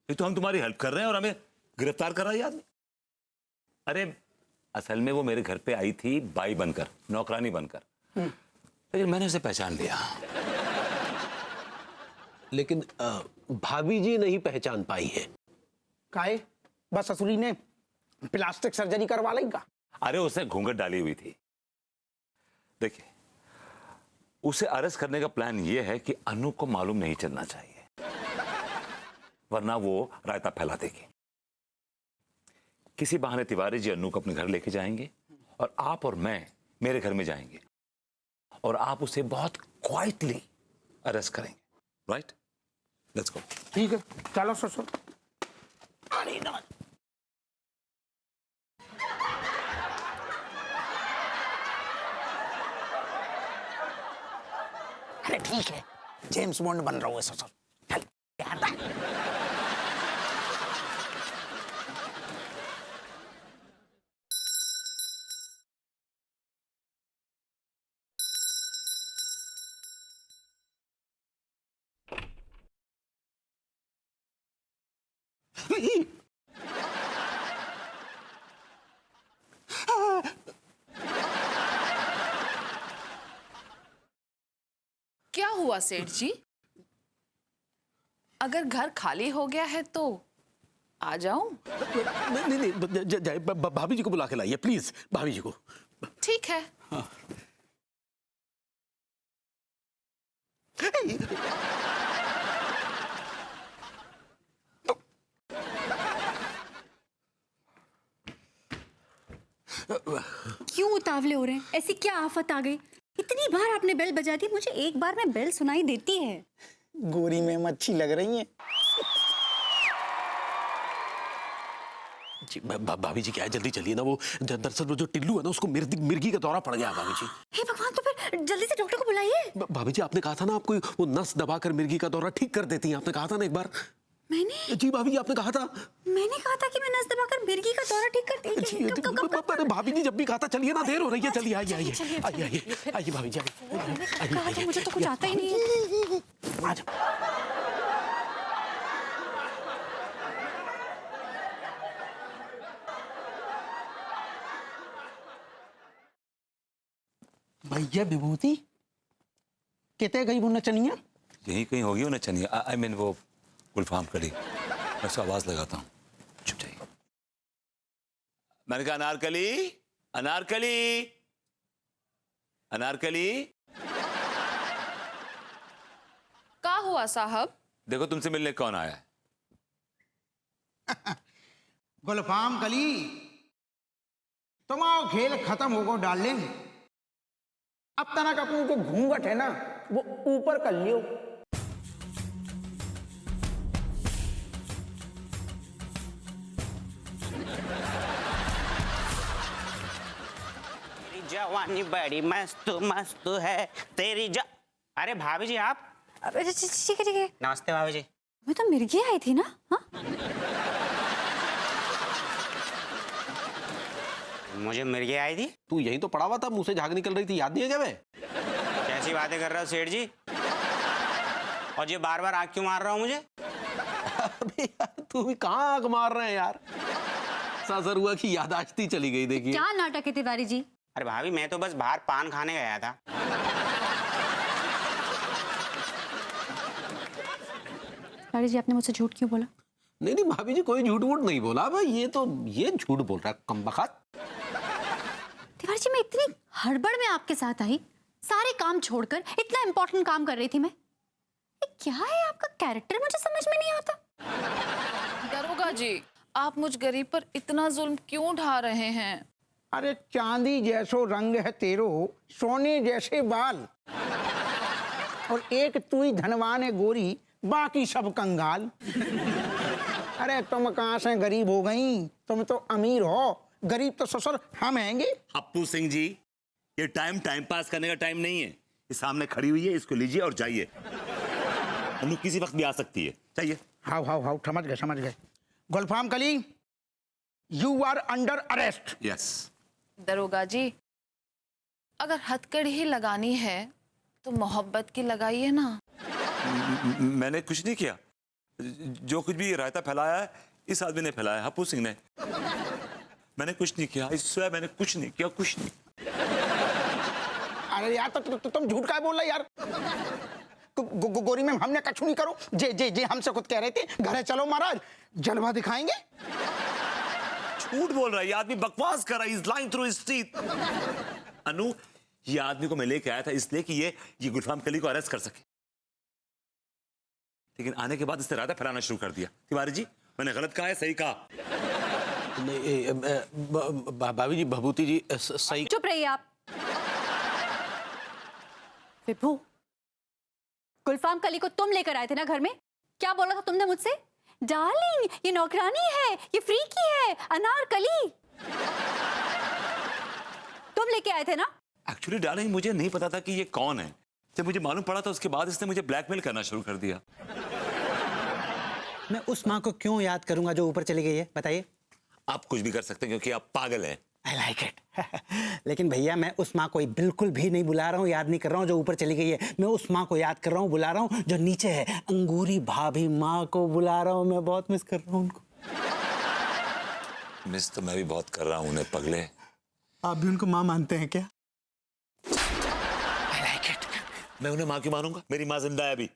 एक तो हम तुम्हारी हेल्प कर रहे हैं और हमें गिरफ्तार कर रहा है ये आदमी। अरे असल में वो मेरे घर पे आई थी बाई बनकर, नौकरानी बनकर, लेकिन मैंने उसे पहचान लिया। लेकिन भाभी जी नहीं पहचान पाई है। काहे? बस ससुरी ने प्लास्टिक सर्जरी करवा ली का? अरे उसने घूंघट डाली हुई थी। देखिए, उसे अरेस्ट करने का प्लान ये है कि अनु को मालूम नहीं चलना चाहिए, वरना वो रायता फैला देगी। किसी बहाने तिवारी जी अनु को अपने घर लेके जाएंगे और आप और मैं मेरे घर में जाएंगे और आप उसे बहुत क्वाइटली अरेस्ट करेंगे। राइट? Let's go. ठीक है, चलो ससुर। अरे ना, अरे ठीक है, जेम्स बॉन्ड बन रहा हूँ ससुर। चल यार दा। क्या हुआ सेठ जी? अगर घर खाली हो गया है तो आ जाऊं? नहीं, भाभी जी को बुला के लाइए प्लीज, भाभी जी को। ठीक है। क्यों उतावले हो रहे हैं? ऐसी क्या आफत आ गई? इतनी बार आपने बेल बजा दी, मुझे एक बार में बेल सुनाई देती है। गोरी में अच्छी लग रही है। भाभी जी क्या है, जल्दी चलिए ना। वो दरअसल वो जो टिल्लू है ना, उसको मिर्गी का दौरा पड़ गया है भाभी जी। हे भगवान, तो फिर जल्दी से डॉक्टर को बुलाइए। भाभी जी आपने कहा था ना, आपको वो नस दबाकर मिर्गी का दौरा ठीक कर देती हैं, आपने कहा था ना एक बार। मैंने जी भाभी जी आपने कहा था। मैंने कहा था कि मैं नस दबाकर मिर्गी का दौरा ठीक कर देंगे। अरे भाभी जी जब भी कहा था, चलिए ना, देर हो रही है। चलिए आइए आइए आइए आइए आइए भाभी जी कहा था, मुझे तो कुछ आता ही नहीं है। भैया विभूति कितने गई वो नचनिया? यही कहीं होगी वो नचनिया। आई मीन वो गुलफाम कड़ी। मैं उसको आवाज लगाता हूँ, चुप जाइए। मैंने कहा अनारकली, अनारकली, अनारकली। क्या हुआ साहब? देखो तुमसे मिलने कौन आया है। गुलफाम कली, तुम्हारा खेल खत्म होगा डार्लिंग। अब तक अपन को घूंघट है ना, वो ऊपर कर लियो। तेरी जवानी बड़ी मस्त मस्त है तेरी अरे भाभी जी आप? ठीक है ठीक है। नमस्ते भाभी जी। मैं तो मिर्गी आई थी ना। हाँ, मुझे मिर्गी आई थी? तू यही तो पड़ा हुआ था, मुंह से झाग निकल रही थी, याद नहीं है क्या? मैं कैसी बातें कर रहे हो सेठ जी? और ये बार बार आग क्यों मार रहा हूँ मुझे? अबे यार तू भी कहाँ आग मार रहे हैं यार। सासर हुआ की यादाश्त ही चली गई। देखिए क्या नाटक है तिवारी जी। अरे भाभी मैं तो बस बाहर पान खाने गया था। तिवारी जी, आपने मुझसे झूठ क्यों बोला? नहीं नहीं भाभी जी, कोई झूठ वूठ नहीं बोला भाई। ये झूठ बोल रहा है कमबख्त। तिवारी जी, मैं इतनी हड़बड़ में आपके साथ आई, सारे काम छोड़कर इतना इंपॉर्टेंट काम कर रही थी मैं। ये क्या है आपका कैरेक्टर, मुझे समझ में नहीं आता। दरोगा जी, आप मुझ गरीब पर इतना जुल्म क्यों ढा रहे हैं? अरे चांदी जैसो रंग है तेरो, सोने जैसे बाल, और एक तू ही धनवान है गोरी, बाकी सब कंगाल। अरे तुम कहाँ से गरीब हो गई, तुम तो अमीर हो, गरीब तो ससुर हम हैंगे। अप्पू सिंह जी, ये टाइम पास करने का टाइम नहीं है। ये सामने खड़ी हुई है, इसको लीजिए और जाइए। अनु किसी वक्त भी आ सकती है, चाहिए। हाउ हाउ हाउ, समझ गए समझ गए। Gulfam Kali, you are under arrest. Yes. दरोगा जी, अगर हथकड़ी ही लगानी है तो मोहब्बत की लगाइए ना। मैंने कुछ नहीं किया। जो कुछ भी रायता फैलाया है इस आदमी ने फैलाया है, हप्पू सिंह ने। मैंने कुछ नहीं किया, इससे मैंने कुछ नहीं किया, कुछ नहीं। अरे यार तो तुम झूठ का बोल रहे यार। गोरी मैम हमने कछु नहीं करो। जे जे जे हमसे खुद कह रहे थे घरे चलो महाराज जलवा दिखाएंगे। झूठ बोल रहा है ये आदमी, बकवास कर रहा है, is lying through his teeth. Anu, ये आदमी को मैं लेके आया था इसलिए कि ये गुलफाम कली को अरेस्ट कर सके, लेकिन आने के बाद इसने रायता फैलाना शुरू कर दिया। तिवारी जी, मैंने गलत कहा है सही कहा? नहीं भाभी जी, भभूति जी सही। चुप रहिए आप। विभू, गुलफाम कली को तुम लेकर आए थे ना घर में? क्या बोला था तुमने मुझसे? डार्लिंग, ये नौकरानी है, ये फ्रीकी है, अनारकली। तुम लेके आए थे ना? एक्चुअली डार्लिंग, मुझे नहीं पता था कि ये कौन है। जब मुझे मालूम पड़ा था उसके बाद इसने मुझे ब्लैकमेल करना शुरू कर दिया। मैं उस माँ को क्यों याद करूंगा जो ऊपर चली गई है, बताइए? आप कुछ भी कर सकते हैं क्योंकि आप पागल हैं। I like it. लेकिन भैया, मैं उस माँ को बिल्कुल भी नहीं बुला रहा हूँ, याद नहीं कर रहा हूँ जो ऊपर चली गई है। मैं उस माँ को याद कर रहा हूँ, बुला रहा हूँ जो नीचे है। अंगूरी भाभी माँ को बुला रहा हूँ, मैं बहुत मिस कर रहा हूँ उनको। मिस तो मैं भी बहुत कर रहा हूँ उन्हें, पगले। आप भी उनको माँ मानते हैं क्या? I like it. मैं उन्हें माँ क्यों मानूंगा? मेरी माँ जिंदा है अभी।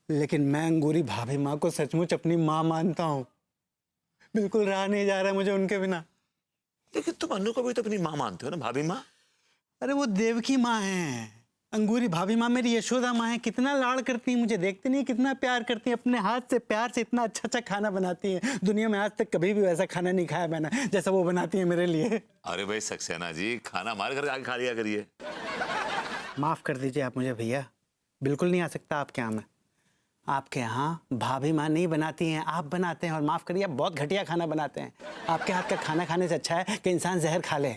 लेकिन मैं अंगूरी भाभी माँ को सचमुच अपनी माँ मानता हूँ। बिल्कुल रहा नहीं जा रहा है मुझे उनके बिना। लेकिन तुम अनु को भी तो अपनी माँ मानते हो ना, भाभी माँ। अरे वो देवकी माँ है, अंगूरी भाभी माँ मेरी यशोदा माँ है। कितना लाड़ करती है मुझे, देखते नहीं कितना प्यार करती है। अपने हाथ से प्यार से इतना अच्छा अच्छा खाना बनाती है। दुनिया में आज तक कभी भी वैसा खाना नहीं खाया मैंने जैसा वो बनाती है मेरे लिए। अरे भाई सक्सेना जी, खाना हमारे घर आके खा लिया करिए। माफ़ कर दीजिए आप मुझे भैया, बिल्कुल नहीं आ सकता आपके यहाँ। मैं आपके यहाँ भाभी माँ नहीं बनाती हैं, आप बनाते हैं। और माफ़ करिए, आप बहुत घटिया खाना बनाते हैं। आपके हाथ का खाना खाने से अच्छा है कि इंसान जहर खा ले।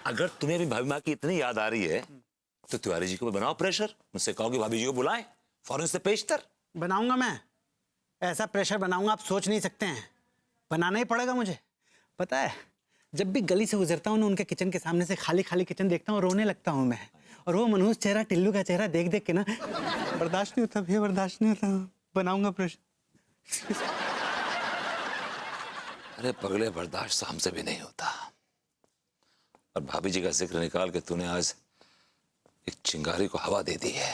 अगर तुम्हें भी भाभी माँ की इतनी याद आ रही है तो तिवारी जी को बनाओ प्रेशर, मुझसे कहो कि भाभी जी को बुलाएं, फौरन से पेशतर। बनाऊंगा मैं, ऐसा प्रेशर बनाऊंगा आप सोच नहीं सकते हैं। बनाना ही पड़ेगा मुझे। पता है, जब भी गली से गुजरता हूँ ना, उनके किचन के सामने से खाली खाली किचन देखता हूँ, रोने लगता हूँ मैं। और वो मनहूस चेहरा, टिल्लू का चेहरा देख देख के ना बर्दाश्त नहीं होता भैया, बर्दाश्त नहीं होता। बनाऊंगा प्रेशर। अरे पगले, बर्दाश्त तो हमसे भी नहीं होता। और भाभी जी का जिक्र निकाल के तूने आज एक चिंगारी को हवा दे दी है।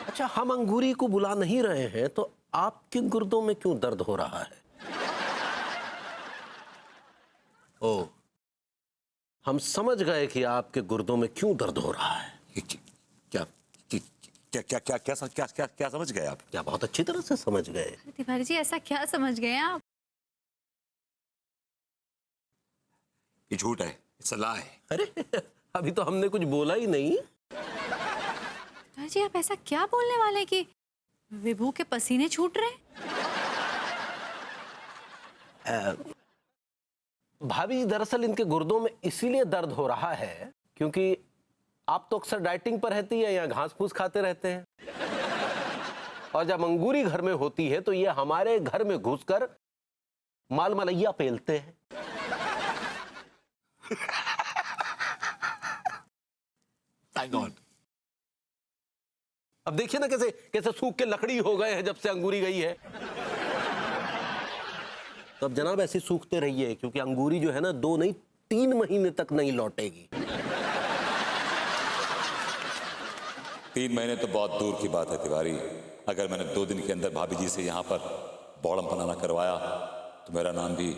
अच्छा, हम अंगूरी को बुला नहीं रहे हैं तो आपके गुर्दों में क्यों दर्द हो रहा है? ओ, हम समझ गए कि आपके गुर्दों में क्यों दर्द हो रहा है। क्या क्या क्या क्या क्या क्या क्या क्या समझ गए आप? क्या बहुत अच्छी तरह से समझ गए। तिवारी जी, ऐसा क्या समझ गए आप? ये झूठ है, सलाह है। अरे अभी तो हमने कुछ बोला ही नहीं। तिवारी जी, आप ऐसा क्या बोलने वाले कि विभू के पसीने छूट रहे हैं? भाभी, दरअसल इनके गुर्दों में इसीलिए दर्द हो रहा है क्योंकि आप तो अक्सर डाइटिंग पर रहती है या घास फूस खाते रहते हैं। और जब अंगूरी घर में होती है तो ये हमारे घर में घुसकर माल मलैया पेलते हैं। Thank God. अब देखिए ना कैसे कैसे सूख के लकड़ी हो गए हैं जब से अंगूरी गई है। तो अब जनाब ऐसे सूखते रहिए क्योंकि अंगूरी जो है ना 2 नहीं 3 महीने तक नहीं लौटेगी। 3 महीने तो बहुत दूर की बात है तिवारी। अगर मैंने 2 दिन के अंदर भाभी जी से यहाँ पर बौड़म बनाना करवाया तो मेरा नाम भी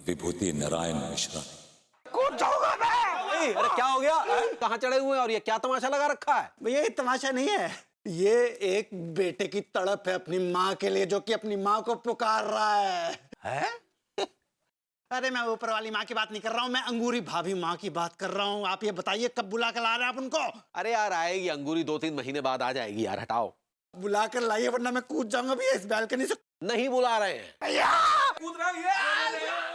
विभूति नारायण मिश्रा नहीं। कूद जाऊंगा मैं। अरे क्या हो गया? कहाँ चढ़े हुए हैं और ये क्या तमाशा लगा रखा है? भैया, ये तमाशा नहीं है, ये एक बेटे की तड़प है अपनी माँ के लिए, जो कि अपनी माँ को पुकार रहा है? अरे मैं ऊपर वाली माँ की बात नहीं कर रहा हूँ, मैं अंगूरी भाभी माँ की बात कर रहा हूँ। आप ये बताइए कब बुला कर ला रहे हैं आप उनको? अरे यार, आएगी अंगूरी 2-3 महीने बाद आ जाएगी यार, हटाओ। बुला कर लाइए वरना मैं कूद जाऊंगा भैया इस बैल्कनी से। नहीं बुला रहे हैं। भैया कूद रहा है।